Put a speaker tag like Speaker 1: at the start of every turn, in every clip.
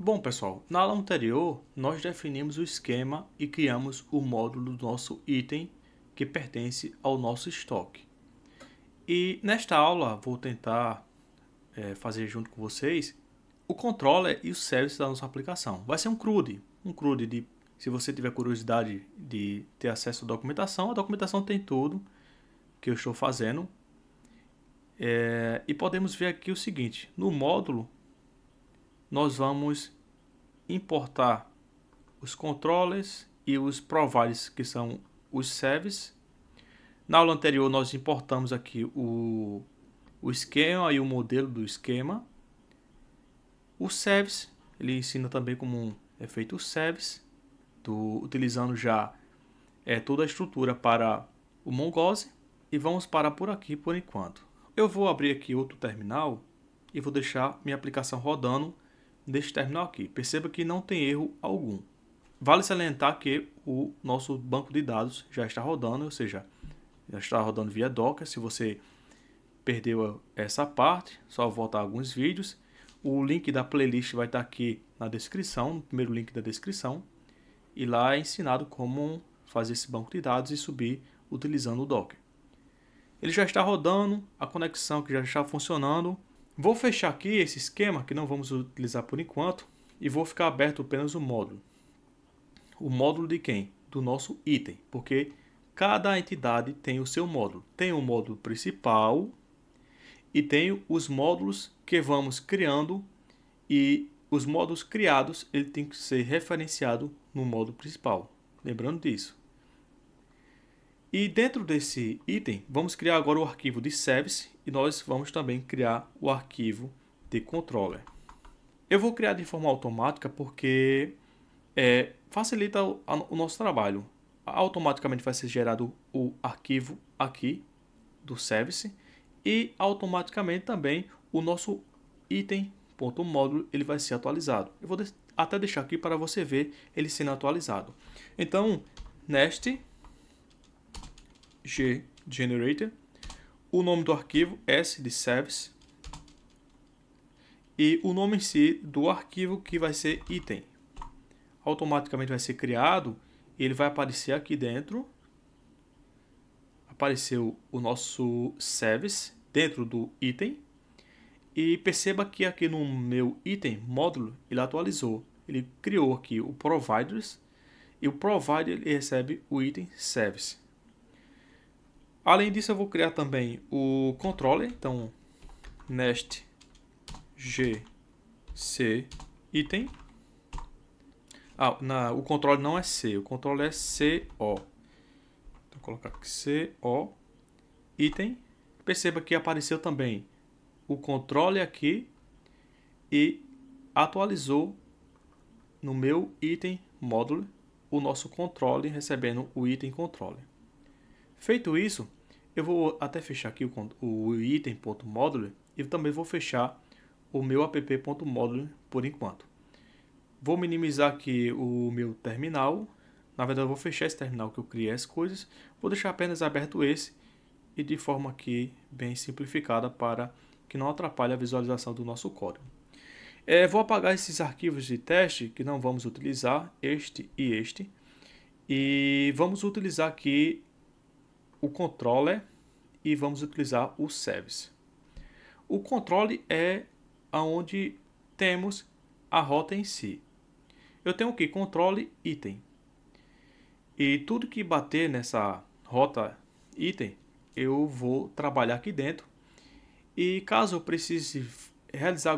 Speaker 1: Bom, pessoal, na aula anterior nós definimos o esquema e criamos o módulo do nosso item que pertence ao nosso estoque. E nesta aula vou tentar fazer junto com vocês o controller e o service da nossa aplicação. Vai ser um CRUD de, se você tiver curiosidade de ter acesso à documentação, a documentação tem tudo que eu estou fazendo. E podemos ver aqui o seguinte, no módulo nós vamos importar os controllers e os providers, que são os services. Na aula anterior nós importamos aqui o esquema e o modelo do esquema. O service, ele ensina também como é feito o service, utilizando já toda a estrutura para o Mongoose. E vamos parar por aqui por enquanto. Eu vou abrir aqui outro terminal e vou deixar minha aplicação rodando deste terminal aqui. Perceba que não tem erro algum. Vale salientar que o nosso banco de dados já está rodando, ou seja, já está rodando via Docker. Se você perdeu essa parte, só voltar alguns vídeos. O link da playlist vai estar aqui na descrição, no primeiro link da descrição. E lá é ensinado como fazer esse banco de dados e subir utilizando o Docker. Ele já está rodando, a conexão que já está funcionando. Vou fechar aqui esse esquema, que não vamos utilizar por enquanto, e vou ficar aberto apenas o módulo. O módulo de quem? Do nosso item, porque cada entidade tem o seu módulo. Tem o módulo principal e tem os módulos que vamos criando, e os módulos criados ele tem que ser referenciado no módulo principal. Lembrando disso. E dentro desse item, vamos criar agora o arquivo de service e nós vamos também criar o arquivo de controller. Eu vou criar de forma automática porque facilita o nosso trabalho. Automaticamente vai ser gerado o arquivo aqui do service e automaticamente também o nosso item.módulo ele vai ser atualizado. Eu vou até deixar aqui para você ver ele sendo atualizado. Então, neste generator, o nome do arquivo S de service e o nome em si do arquivo que vai ser item. Automaticamente vai ser criado e ele vai aparecer aqui dentro. Apareceu o nosso service dentro do item. E perceba que aqui no meu item módulo ele atualizou. Ele criou aqui o providers e o provider ele recebe o item service. Além disso, eu vou criar também o controller. Então, nest gc item. O controller não é C, o controller é CO. Então, vou colocar aqui CO item. Perceba que apareceu também o controller aqui e atualizou no meu item módulo o nosso controller recebendo o item controller. Feito isso, eu vou até fechar aqui o item.módulo e também vou fechar o meu app.módulo por enquanto. Vou minimizar aqui o meu terminal. Na verdade, eu vou fechar esse terminal que eu criei as coisas. Vou deixar apenas aberto esse e de forma aqui bem simplificada para que não atrapalhe a visualização do nosso código. Vou apagar esses arquivos de teste que não vamos utilizar, este e este. E vamos utilizar aqui o controller e vamos utilizar o service. O controle é onde temos a rota em si. Eu tenho aqui controle item. E tudo que bater nessa rota item, eu vou trabalhar aqui dentro. E caso eu precise realizar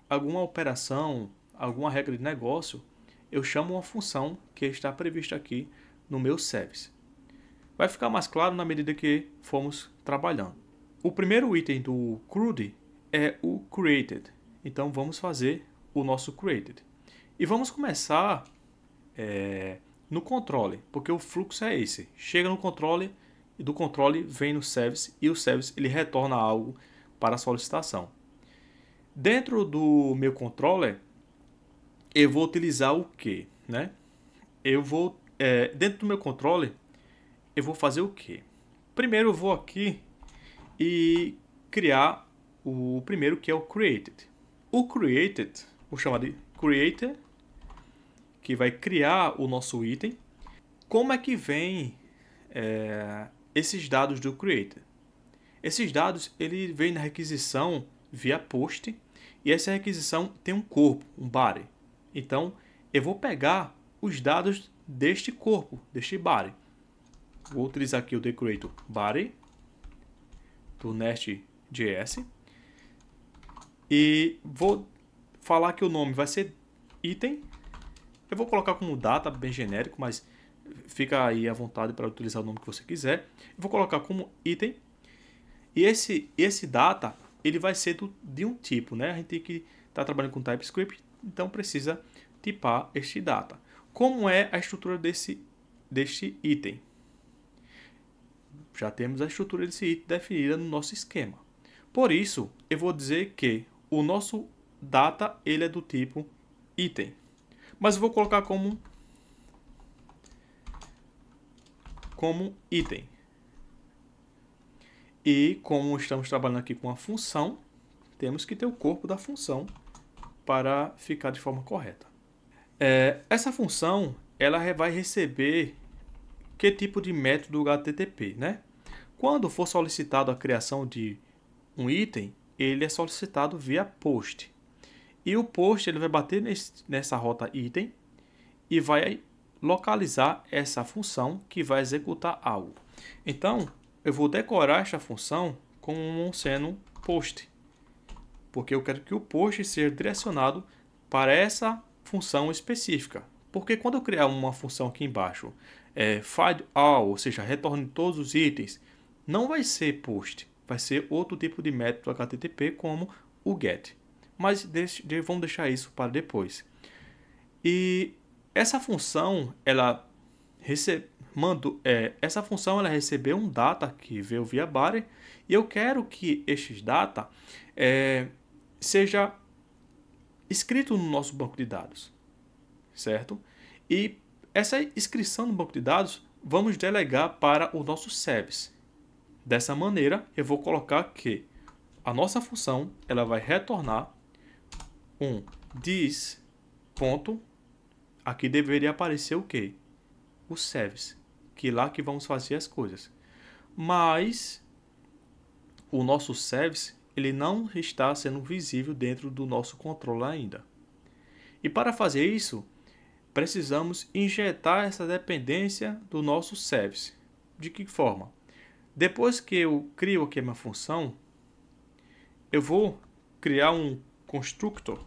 Speaker 1: alguma operação, alguma regra de negócio, eu chamo uma função que está prevista aqui no meu service. Vai ficar mais claro na medida que formos trabalhando. O primeiro item do CRUD é o created. Então vamos fazer o nosso created. E vamos começar no controle, porque o fluxo é esse. Chega no controle e do controle vem no service e o service ele retorna algo para a solicitação. Dentro do meu controller eu vou utilizar o que, né? Dentro do meu controller eu vou fazer o que? Primeiro eu vou aqui e criar o primeiro, que é o created. O created, vou chamar de creator, que vai criar o nosso item. Como é que vem esses dados do creator? Esses dados ele vem na requisição via post, e essa requisição tem um corpo, um body. Então eu vou pegar os dados deste corpo, deste body. Vou utilizar aqui o decorator body do Nest.js e vou falar que o nome vai ser item. Eu vou colocar como data, bem genérico, mas fica aí à vontade para utilizar o nome que você quiser. Eu vou colocar como item. E esse data, ele vai ser de um tipo, né? A gente tem que estar trabalhando com TypeScript, então precisa tipar este data. Como é a estrutura deste item? Já temos a estrutura desse item definida no nosso esquema. Por isso, eu vou dizer que o nosso data ele é do tipo item. Mas eu vou colocar como item. E como estamos trabalhando aqui com a função, temos que ter o corpo da função para ficar de forma correta. Essa função ela vai receber que tipo de método HTTP, né? Quando for solicitado a criação de um item, ele é solicitado via post. E o post ele vai bater nessa rota item e vai localizar essa função que vai executar algo. Então, eu vou decorar esta função como sendo post, porque eu quero que o post seja direcionado para essa função específica. Porque quando eu criar uma função aqui embaixo, find all, ou seja, retorne todos os itens, não vai ser post, vai ser outro tipo de método HTTP como o get. Mas vamos deixar isso para depois. E essa função ela recebeu um data que veio via body, e eu quero que estes data seja escrito no nosso banco de dados, certo? E essa inscrição no banco de dados vamos delegar para o nosso service. Dessa maneira, eu vou colocar que a nossa função ela vai retornar um this ponto. Aqui deveria aparecer o quê? O service, que é lá que vamos fazer as coisas. Mas o nosso service ele não está sendo visível dentro do nosso controller ainda. E para fazer isso, precisamos injetar essa dependência do nosso service. De que forma? Depois que eu crio aqui a minha função, eu vou criar um constructor.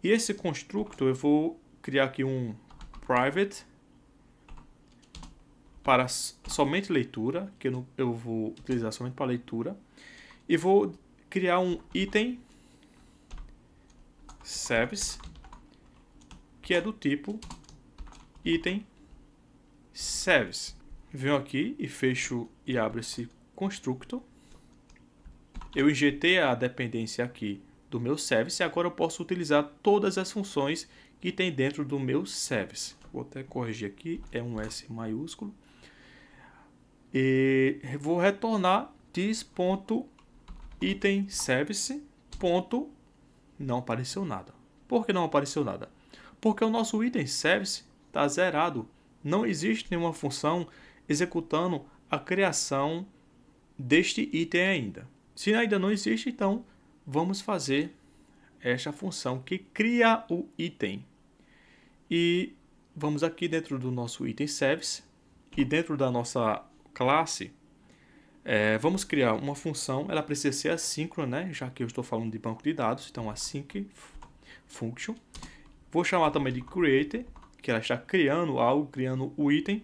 Speaker 1: E esse constructor eu vou criar aqui um private para somente leitura, que eu vou utilizar somente para leitura. E vou criar um item service, que é do tipo item service. Venho aqui e fecho e abro esse constructor. Eu injetei a dependência aqui do meu service e agora eu posso utilizar todas as funções que tem dentro do meu service. Vou até corrigir aqui, é um S maiúsculo. E vou retornar this.itemService. Não apareceu nada. Por que não apareceu nada? Porque o nosso item service está zerado. Não existe nenhuma função executando a criação deste item ainda. Se ainda não existe, então vamos fazer esta função que cria o item. E vamos aqui dentro do nosso item service e dentro da nossa classe, vamos criar uma função. Ela precisa ser assíncrona, né? Já que eu estou falando de banco de dados, então async function. Vou chamar também de creator, que ela está criando algo, criando o item.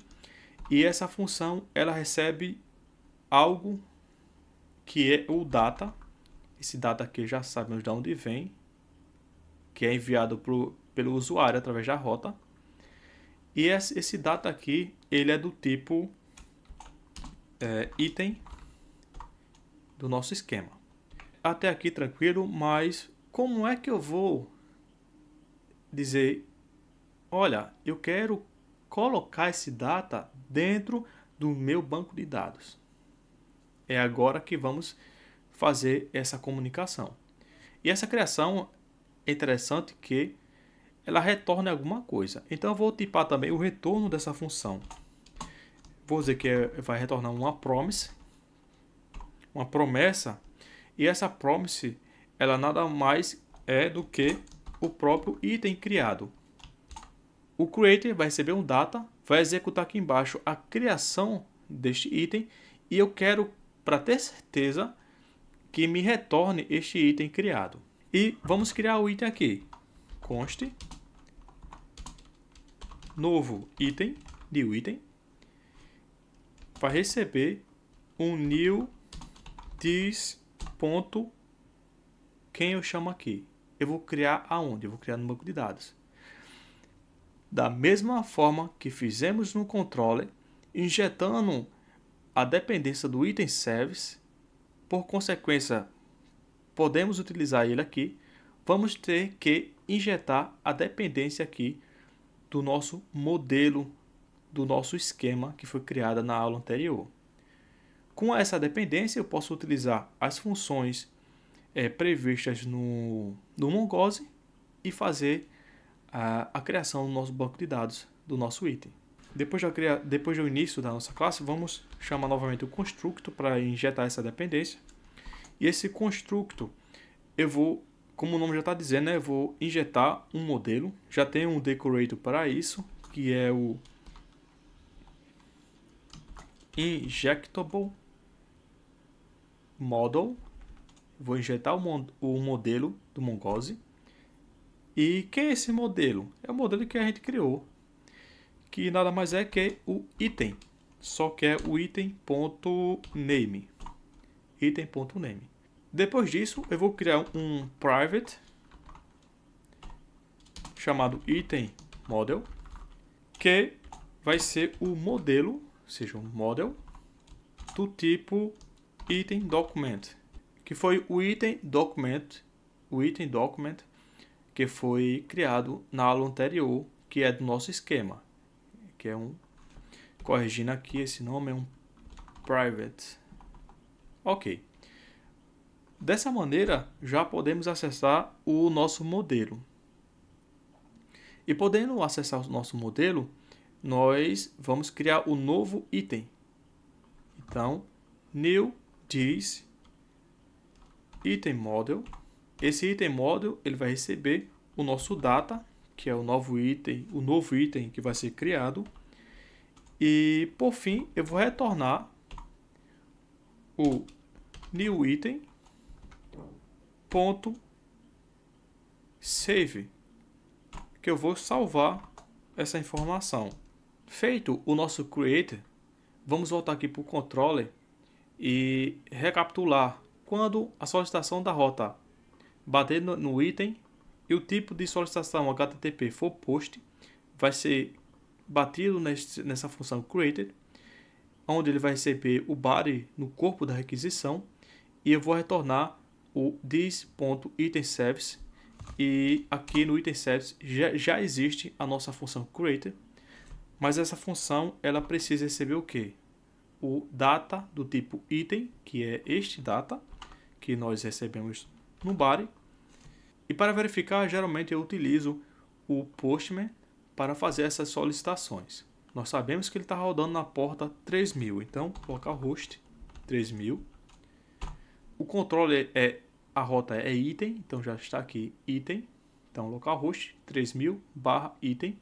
Speaker 1: E essa função ela recebe algo que é o data. Esse data aqui já sabemos de onde vem, que é enviado pelo usuário através da rota. E esse data aqui ele é do tipo item do nosso esquema. Até aqui tranquilo, mas como é que eu vou dizer, olha, eu quero colocar esse data dentro do meu banco de dados? É agora que vamos fazer essa comunicação. E essa criação é interessante que ela retorne alguma coisa. Então eu vou tipar também o retorno dessa função. Vou dizer que vai retornar uma promessa, e essa promise ela nada mais é do que o próprio item criado. O creator vai receber um data, vai executar aqui embaixo a criação deste item, e eu quero, para ter certeza, que me retorne este item criado. E vamos criar o item aqui. Const novo item, new item, vai receber um new this ponto, quem eu chamo aqui. Eu vou criar aonde? Eu vou criar no banco de dados. Da mesma forma que fizemos no controller, injetando a dependência do item service, por consequência, podemos utilizar ele aqui, vamos ter que injetar a dependência aqui do nosso modelo, do nosso esquema que foi criado na aula anterior. Com essa dependência, eu posso utilizar as funções previstas no Mongoose e fazer a criação do nosso banco de dados do nosso item. Depois do início da nossa classe, vamos chamar novamente o constructor para injetar essa dependência. E esse constructor, eu vou, como o nome já está dizendo, eu vou injetar um modelo. Já tenho um decorator para isso, que é o injectable model. Vou injetar o modelo do Mongoose. E quem é esse modelo? É o modelo que a gente criou, que nada mais é que o item, só que é o item.name. Item.name. Depois disso, eu vou criar um private chamado item model, que vai ser o modelo, ou seja, um model do tipo item document, que foi o item document que foi criado na aula anterior, que é do nosso esquema, que é corrigindo aqui, esse nome é um private. Ok. Dessa maneira, já podemos acessar o nosso modelo. E podendo acessar o nosso modelo, nós vamos criar o novo item. Então, new this item model. Esse item model ele vai receber o nosso data, que é o novo item que vai ser criado. E por fim, eu vou retornar o new item ponto save, que eu vou salvar essa informação. Feito o nosso creator, vamos voltar aqui para o controller e recapitular. Quando a solicitação da rota bater no item e o tipo de solicitação HTTP for post, vai ser batido nessa função created, onde ele vai receber o body no corpo da requisição, e eu vou retornar o this.itemService, e aqui no itemService já existe a nossa função created, mas essa função ela precisa receber o que? O data do tipo item, que é este data que nós recebemos no body. E para verificar, geralmente eu utilizo o Postman para fazer essas solicitações. Nós sabemos que ele está rodando na porta 3000, então localhost 3000. O controller a rota é item, então já está aqui item. Então localhost 3000/item.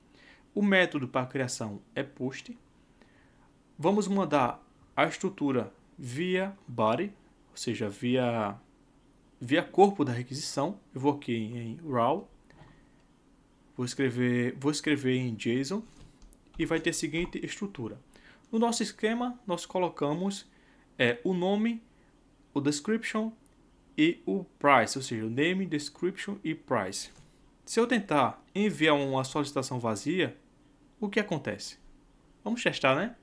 Speaker 1: O método para a criação é post. Vamos mandar a estrutura via body, ou seja, via corpo da requisição. Eu vou aqui em raw, vou escrever em JSON e vai ter a seguinte estrutura. No nosso esquema, nós colocamos o nome, o description e o price, ou seja, o name, description e price. Se eu tentar enviar uma solicitação vazia, o que acontece? Vamos testar, né?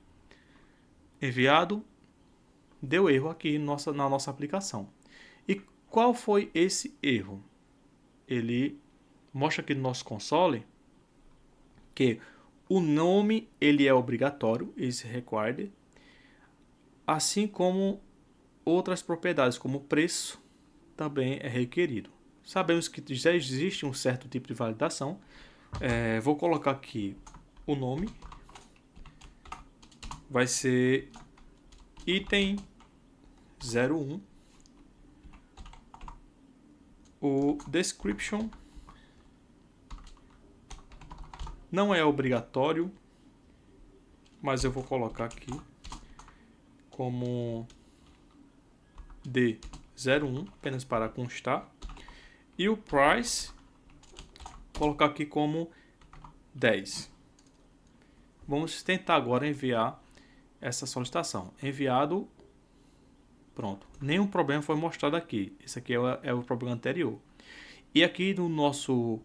Speaker 1: Enviado, deu erro aqui na nossa aplicação. E qual foi esse erro? Ele mostra aqui no nosso console que o nome ele é obrigatório, is required, assim como outras propriedades, como preço, também é requerido. Sabemos que já existe um certo tipo de validação, Vou colocar aqui o nome. Vai ser item 01. O description não é obrigatório, mas eu vou colocar aqui como D01, apenas para constar. E o price, colocar aqui como 10. Vamos tentar agora enviar essa solicitação. Enviado. Pronto. Nenhum problema foi mostrado aqui. Esse aqui é o problema anterior. E aqui no nosso,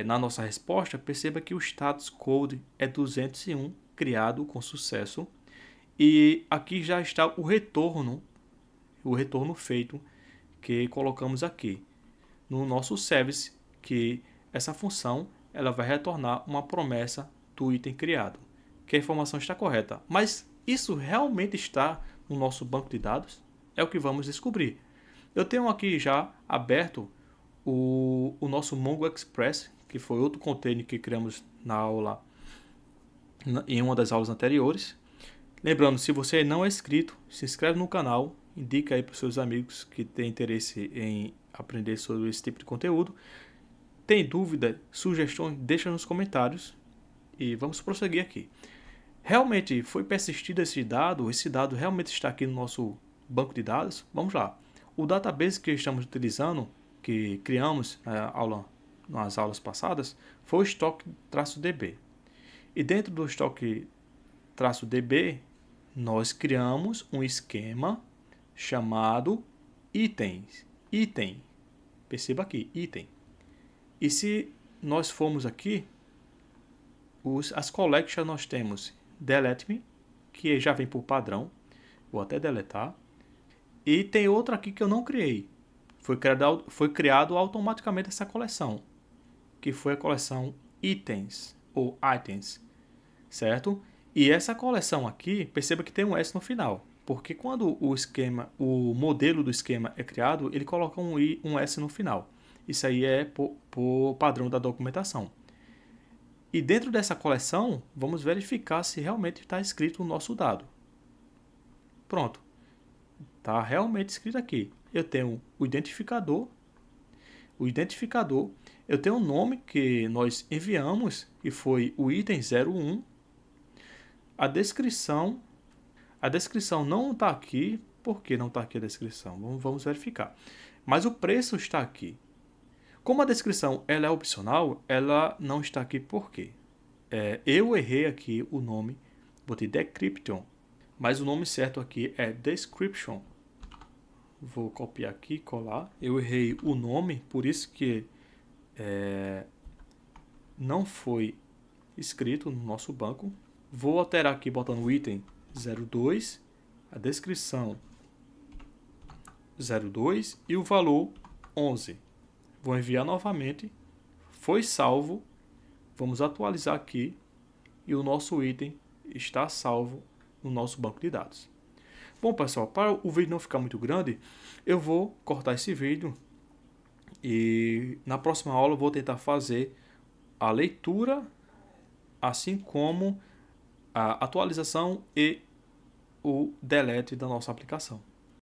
Speaker 1: na nossa resposta, perceba que o status code é 201, criado com sucesso. E aqui já está o retorno feito que colocamos aqui no nosso service, que essa função ela vai retornar uma promessa do item criado, que a informação está correta. Mas isso realmente está no nosso banco de dados? É o que vamos descobrir. Eu tenho aqui já aberto o nosso Mongo Express, que foi outro container que criamos na aula, em uma das aulas anteriores. Lembrando, se você não é inscrito, se inscreve no canal, indica aí para os seus amigos que têm interesse em aprender sobre esse tipo de conteúdo. Tem dúvida, sugestões, deixa nos comentários e vamos prosseguir aqui. Realmente foi persistido esse dado realmente está aqui no nosso banco de dados. Vamos lá. O database que estamos utilizando, que criamos nas aulas passadas, foi o estoque-db. E dentro do estoque-db, nós criamos um esquema chamado itens. Item. Perceba aqui, item. E se nós formos aqui, as collections nós temos delete me, que já vem por padrão. Vou até deletar. E tem outra aqui que eu não criei. Foi criado automaticamente essa coleção, que foi a coleção itens ou items, certo? E essa coleção aqui, perceba que tem um S no final, porque quando o modelo do esquema é criado, ele coloca um S no final. Isso aí é por padrão da documentação. E dentro dessa coleção, vamos verificar se realmente está escrito o nosso dado. Pronto. Está realmente escrito aqui. Eu tenho o identificador. Eu tenho o nome que nós enviamos, que foi o item 01. A descrição não está aqui. Por que não está aqui a descrição? Vamos verificar. Mas o preço está aqui. Como a descrição ela é opcional, ela não está aqui por quê? Eu errei aqui o nome, botei decryption, mas o nome certo aqui é description. Vou copiar aqui e colar. Eu errei o nome, por isso que não foi escrito no nosso banco. Vou alterar aqui botando o item 02, a descrição 02 e o valor 11. Vou enviar novamente. Foi salvo. Vamos atualizar aqui. E o nosso item está salvo no nosso banco de dados. Bom, pessoal, para o vídeo não ficar muito grande, eu vou cortar esse vídeo. E na próxima aula eu vou tentar fazer a leitura, assim como a atualização e o delete da nossa aplicação.